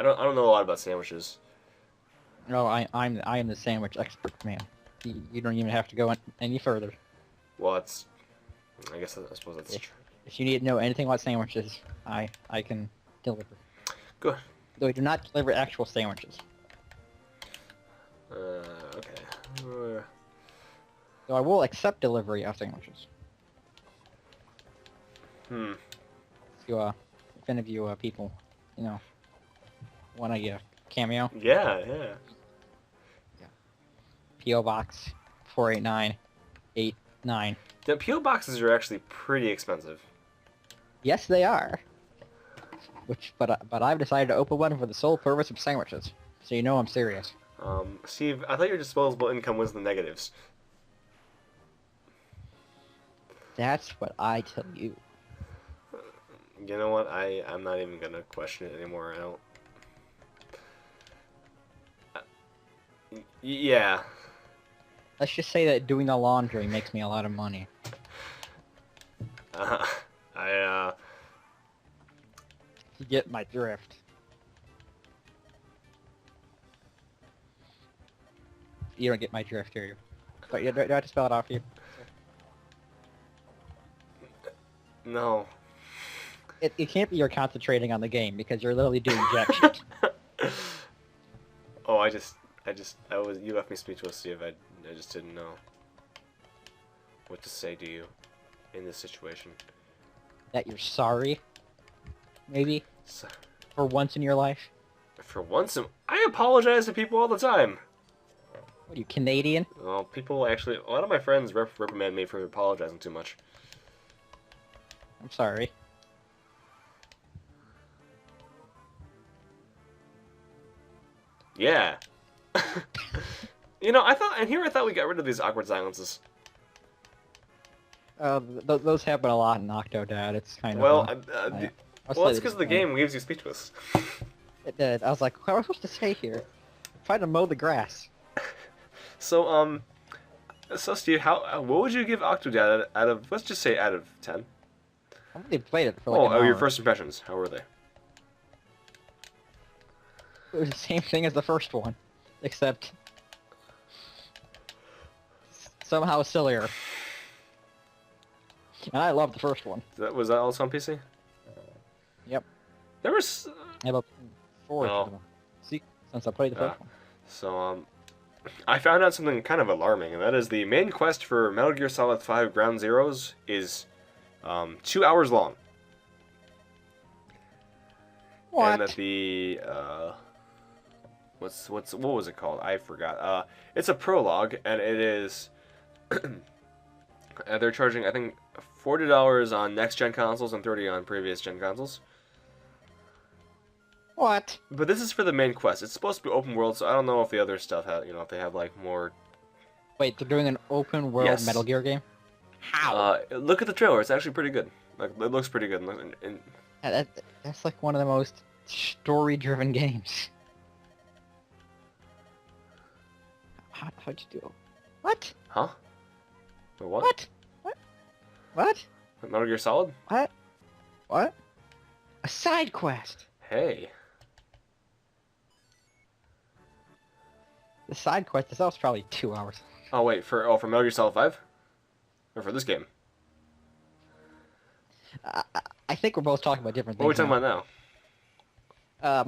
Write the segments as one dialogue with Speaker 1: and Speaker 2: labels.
Speaker 1: I don't know a lot about sandwiches.
Speaker 2: No, I am the sandwich expert, man. You don't even have to go any further.
Speaker 1: Well, I suppose that's
Speaker 2: If
Speaker 1: true.
Speaker 2: if you need to know anything about sandwiches, I can deliver.
Speaker 1: Good.
Speaker 2: Though I do not deliver actual sandwiches.
Speaker 1: Okay.
Speaker 2: Though I will accept delivery of sandwiches.
Speaker 1: Hmm.
Speaker 2: If any of you people, you know, want a cameo,
Speaker 1: Yeah, yeah.
Speaker 2: PO Box 48989.
Speaker 1: The PO boxes are actually pretty expensive.
Speaker 2: Yes, they are. But I've decided to open one for the sole purpose of sandwiches. So you know I'm serious.
Speaker 1: Steve, I thought your disposable income was the negatives.
Speaker 2: That's what I tell you.
Speaker 1: You know what? I'm not even gonna question it anymore. I don't. Yeah.
Speaker 2: Let's just say that doing the laundry makes me a lot of money.
Speaker 1: Uh, I
Speaker 2: You get my drift. You don't get my drift, do you? But do I have to spell it out for you?
Speaker 1: No.
Speaker 2: It can't be you're concentrating on the game because you're literally doing jack shit.
Speaker 1: Oh, you left me speechless, Steve. I just didn't know what to say to you in this situation.
Speaker 2: That you're sorry? Maybe?
Speaker 1: So,
Speaker 2: For once in your life?
Speaker 1: for once, I apologize to people all the time.
Speaker 2: What are you, Canadian?
Speaker 1: Well, people actually, a lot of my friends reprimand me for apologizing too much.
Speaker 2: I'm sorry.
Speaker 1: Yeah. I thought we got rid of these awkward silences.
Speaker 2: Those happen a lot in Octodad. It's kind of...
Speaker 1: Well,
Speaker 2: it's
Speaker 1: because the game leaves you speechless.
Speaker 2: It did. I was like, what am I supposed to say here? I'm trying to mow the grass.
Speaker 1: So, Steve, what would you give Octodad out of, let's just say out of 10?
Speaker 2: I've only played it for like an hour.
Speaker 1: Your first impressions, how were they?
Speaker 2: It was the same thing as the first one, except somehow sillier. And I loved the first one.
Speaker 1: Was that also on PC?
Speaker 2: Yep.
Speaker 1: There was...
Speaker 2: I have a 4
Speaker 1: Oh.
Speaker 2: of them. See, since I played the first one.
Speaker 1: So, I found out something kind of alarming, and that is the main quest for Metal Gear Solid 5 Ground Zeroes is 2 hours long.
Speaker 2: What?
Speaker 1: And that the what was it called? I forgot. It's a prologue, and it is they're charging, I think, $40 on next gen consoles and $30 on previous gen consoles.
Speaker 2: What?
Speaker 1: But this is for the main quest. It's supposed to be open world, so I don't know if the other stuff have, if they have like more.
Speaker 2: Wait, they're doing an open world
Speaker 1: Yes.
Speaker 2: Metal Gear game? How?
Speaker 1: Look at the trailer. It's actually pretty good. Like, it looks pretty good.
Speaker 2: That's like one of the most story-driven games. How'd you do? What?
Speaker 1: Huh? Wait, what?
Speaker 2: What? What? What?
Speaker 1: Metal Gear Solid?
Speaker 2: What? What? A side quest.
Speaker 1: Hey.
Speaker 2: The side quest itself is probably 2 hours.
Speaker 1: Oh wait, for Metal Gear Solid 5? Or for this game?
Speaker 2: I think we're both talking about different
Speaker 1: What are we
Speaker 2: things.
Speaker 1: talking about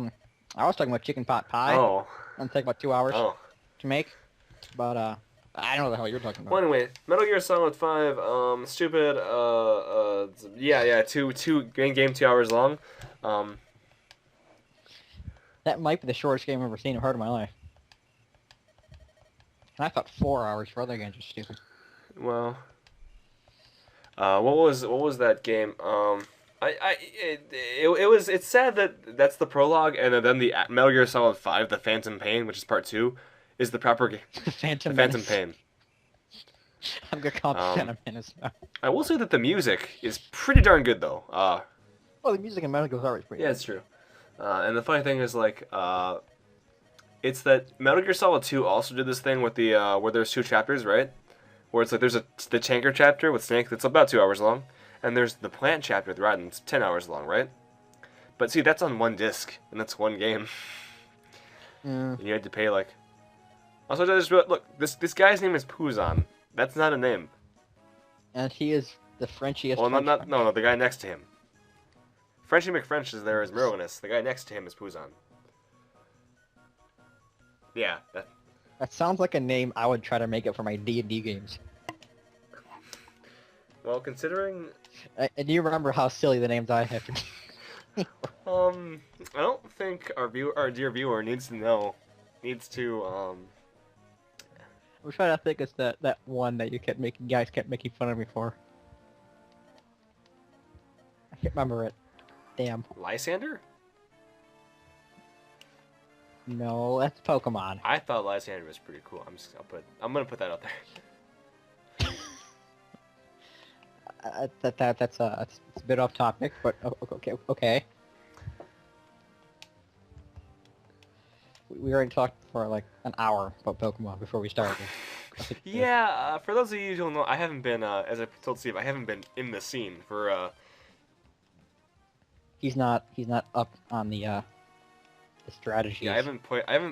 Speaker 1: now?
Speaker 2: I was talking about chicken pot pie.
Speaker 1: Oh.
Speaker 2: It'll take about 2 hours
Speaker 1: Oh.
Speaker 2: to make. But I don't know what the hell you're talking about.
Speaker 1: Well, anyway, Metal Gear Solid 5, stupid, game 2 hours long.
Speaker 2: That might be the shortest game I've ever seen or heard in my life. And I thought 4 hours for other games are stupid.
Speaker 1: Well, what was that game? It's sad that that's the prologue, and then the Metal Gear Solid 5, The Phantom Pain, which is part 2, is the proper game.
Speaker 2: Phantom
Speaker 1: The Phantom
Speaker 2: Menace.
Speaker 1: Pain.
Speaker 2: I'm gonna call it Phantom Menace now.
Speaker 1: I will say that the music is pretty darn good, though.
Speaker 2: Well, the music in Metal Gear is always pretty
Speaker 1: Yeah,
Speaker 2: good.
Speaker 1: it's true. And the funny thing is, like, it's that Metal Gear Solid 2 also did this thing with the where there's 2 chapters, right? Where it's like there's the tanker chapter with Snake that's about 2 hours long, and there's the plant chapter with Raiden that's 10 hours long, right? But see, that's on one disc, and that's one game.
Speaker 2: Mm.
Speaker 1: And you had to pay like. Also, I just realized, look, this guy's name is Puzon. That's not a name.
Speaker 2: And he is the Frenchiest.
Speaker 1: Well,
Speaker 2: French French.
Speaker 1: no, the guy next to him. Frenchy McFrench is there as Merlinus. The guy next to him is Puzon. Yeah, that.
Speaker 2: That sounds like a name I would try to make up for my D&D games.
Speaker 1: Well, considering.
Speaker 2: And do you remember how silly the names I have to be?
Speaker 1: I don't think our dear viewer needs to know. Needs to.
Speaker 2: I'm trying to think it's that one that you guys kept making fun of me for. I can't remember it. Damn.
Speaker 1: Lysander?
Speaker 2: No, that's Pokemon.
Speaker 1: I thought Lysander was pretty cool. I'm gonna put that out there.
Speaker 2: That's a bit off topic, but okay. We already talked for like an hour about Pokemon before we started.
Speaker 1: Yeah, for those of you who don't know, I haven't been, as I told Steve, I haven't been in the scene for.
Speaker 2: He's not up on the strategy.
Speaker 1: Yeah, I haven't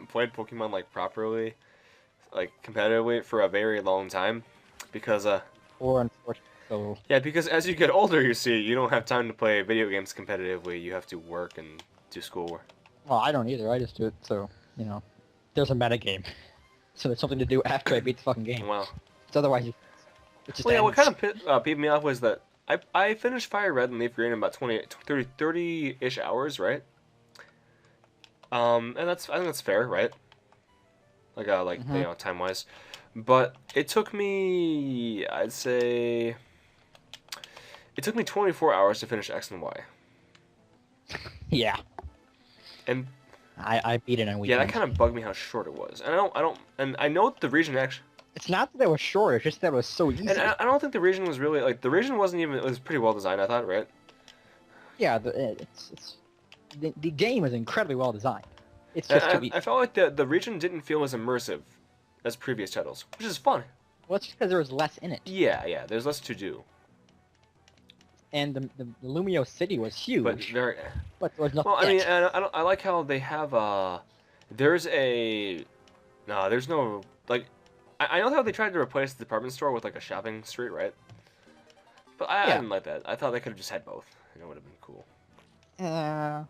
Speaker 1: played Pokemon like properly, like competitively for a very long time, because
Speaker 2: Or unfortunately, so
Speaker 1: yeah, because as you get older, you see, you don't have time to play video games competitively. You have to work and do schoolwork.
Speaker 2: well, I don't either. I just do it so there's a metagame, so there's something to do after I beat the fucking game.
Speaker 1: Wow.
Speaker 2: Because otherwise, it just
Speaker 1: Well, yeah, what
Speaker 2: ends.
Speaker 1: kind of peeved me off was that I finished Fire Red and Leaf Green in about 30-ish hours, right? And I think that's fair, right? Like time wise, but it took me, I'd say, it took me 24 hours to finish X and Y.
Speaker 2: Yeah,
Speaker 1: And
Speaker 2: I beat it in a
Speaker 1: yeah,
Speaker 2: weekend.
Speaker 1: that kind of bugged me how short it was. And and I know the region actually.
Speaker 2: It's not that it was short, it's just that it was so easy.
Speaker 1: And I don't think the region was really like the region wasn't even. It was pretty well designed, I thought, right?
Speaker 2: Yeah, the game is incredibly well designed. It's just too easy.
Speaker 1: I felt like the region didn't feel as immersive as previous titles, which is fun.
Speaker 2: Well, it's because there was less in it.
Speaker 1: Yeah, there's less to do.
Speaker 2: And the Lumio City was huge.
Speaker 1: But very.
Speaker 2: But there was nothing.
Speaker 1: Well, I mean, and I like how they have there's no like. I know how they tried to replace the department store with like a shopping street, right? But I didn't like that. I thought they could have just had both. It would have been cool.
Speaker 2: Yeah.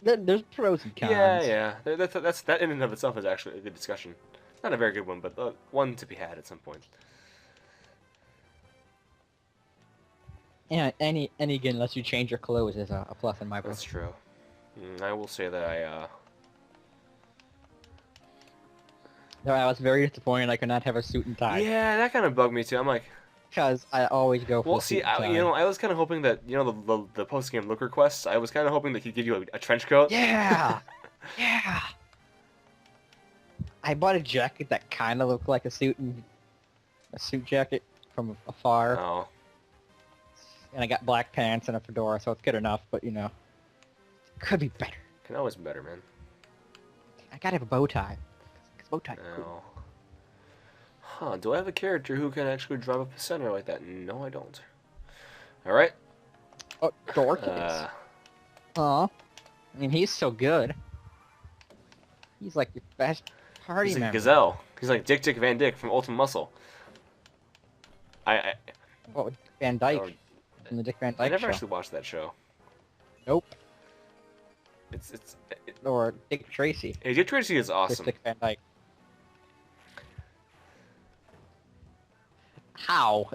Speaker 2: There's pros and cons.
Speaker 1: Yeah. That in and of itself is actually a good discussion. Not a very good one, but one to be had at some point.
Speaker 2: Yeah, any game unless you change your clothes is a plus in my book.
Speaker 1: That's true. I will say that
Speaker 2: No, I was very disappointed I could not have a suit and tie.
Speaker 1: Yeah, that kind of bugged me too. I'm like,
Speaker 2: Because I always go for
Speaker 1: well,
Speaker 2: a
Speaker 1: see,
Speaker 2: suit and tie.
Speaker 1: I was kind of hoping that the post game look requests. I was kind of hoping that he'd give you a trench coat.
Speaker 2: Yeah, yeah. I bought a jacket that kind of looked like a suit jacket from afar,
Speaker 1: Oh,
Speaker 2: and I got black pants and a fedora, so it's good enough. But could be better.
Speaker 1: can always be better, man.
Speaker 2: I gotta have a bow tie. 'Cause bow tie.
Speaker 1: Oh. Huh? Do I have a character who can actually drive up a center like that? No, I don't. All right.
Speaker 2: Oh, Dork is. Aw. I mean, he's so good. He's like your best party
Speaker 1: He's like
Speaker 2: member.
Speaker 1: Gazelle. He's like Dick Van Dyke from Ultimate Muscle.
Speaker 2: What with Van Dyke
Speaker 1: Or-
Speaker 2: from the Dick Van
Speaker 1: I
Speaker 2: Dyke
Speaker 1: never
Speaker 2: show?
Speaker 1: actually watched that show.
Speaker 2: Nope.
Speaker 1: It's
Speaker 2: Or Dick Tracy.
Speaker 1: Hey, Dick Tracy is
Speaker 2: With
Speaker 1: awesome.
Speaker 2: Dick Van Dyke. How?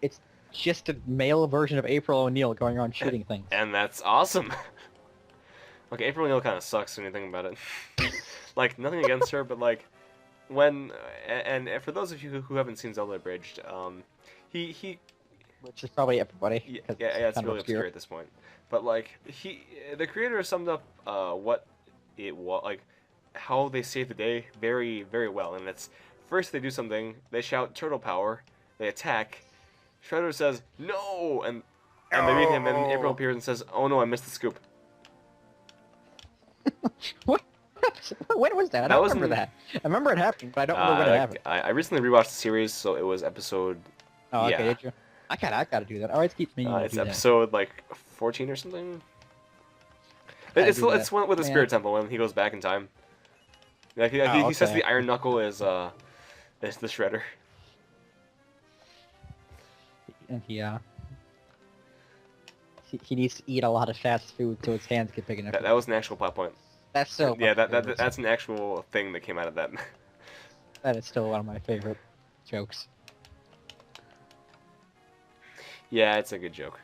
Speaker 2: It's just a male version of April O'Neil going around shooting things.
Speaker 1: And that's awesome. Okay, April O'Neil kind of sucks when you think about it. Like, nothing against her, but like, when and for those of you who haven't seen Zelda Abridged, he
Speaker 2: Which is probably everybody.
Speaker 1: yeah,
Speaker 2: 'cause
Speaker 1: it's
Speaker 2: kind of
Speaker 1: really obscure at this point. But like, the creator summed up what it was like, how they save the day very, very well. And it's first they do something, they shout turtle power, they attack. Shredder says no, and they beat him, and April appears and says, "Oh no, I missed the scoop."
Speaker 2: What? When was that? I
Speaker 1: That
Speaker 2: don't
Speaker 1: was
Speaker 2: remember
Speaker 1: in-
Speaker 2: that. I remember it happening, but I don't remember when it happened.
Speaker 1: I recently rewatched the series, so it was episode.
Speaker 2: Oh, okay,
Speaker 1: yeah.
Speaker 2: did you? I gotta do that. I always keep meaning to
Speaker 1: It's
Speaker 2: do
Speaker 1: episode like 14 or something.
Speaker 2: Gotta
Speaker 1: It's
Speaker 2: do that.
Speaker 1: it's one with the
Speaker 2: Man.
Speaker 1: Spirit Temple when he goes back in time. Like
Speaker 2: Oh,
Speaker 1: he says
Speaker 2: okay.
Speaker 1: the Iron Knuckle is the Shredder.
Speaker 2: And he needs to eat a lot of fast food so his hands get big enough.
Speaker 1: That was an actual plot point.
Speaker 2: That's still
Speaker 1: Yeah,
Speaker 2: one of my
Speaker 1: that's an actual thing that came out of that.
Speaker 2: that is still one of my favorite jokes.
Speaker 1: Yeah, it's a good joke.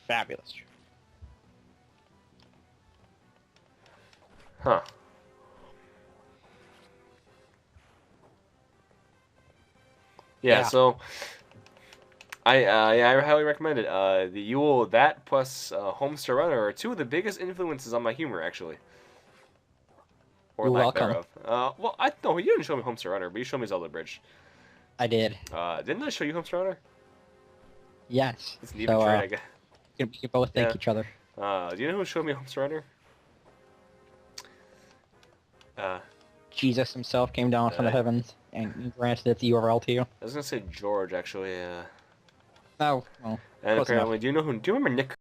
Speaker 2: Fabulous.
Speaker 1: Huh. Yeah, so I highly recommend it. The Yule, that plus Homestar Runner are two of the biggest influences on my humor, actually. Or
Speaker 2: You're
Speaker 1: lack
Speaker 2: welcome.
Speaker 1: thereof. Well, no, you didn't show me Homestar Runner, but you showed me Zelda Bridge.
Speaker 2: I did.
Speaker 1: Didn't I show you Homestar Runner?
Speaker 2: Yes.
Speaker 1: It's an even trade, I guess.
Speaker 2: We can both thank each other.
Speaker 1: Do you know who showed me Homestar Runner?
Speaker 2: Jesus himself came down from the heavens and granted the URL to you.
Speaker 1: I was gonna say George, actually.
Speaker 2: Oh, well.
Speaker 1: And
Speaker 2: Close
Speaker 1: apparently,
Speaker 2: enough.
Speaker 1: do you remember Nick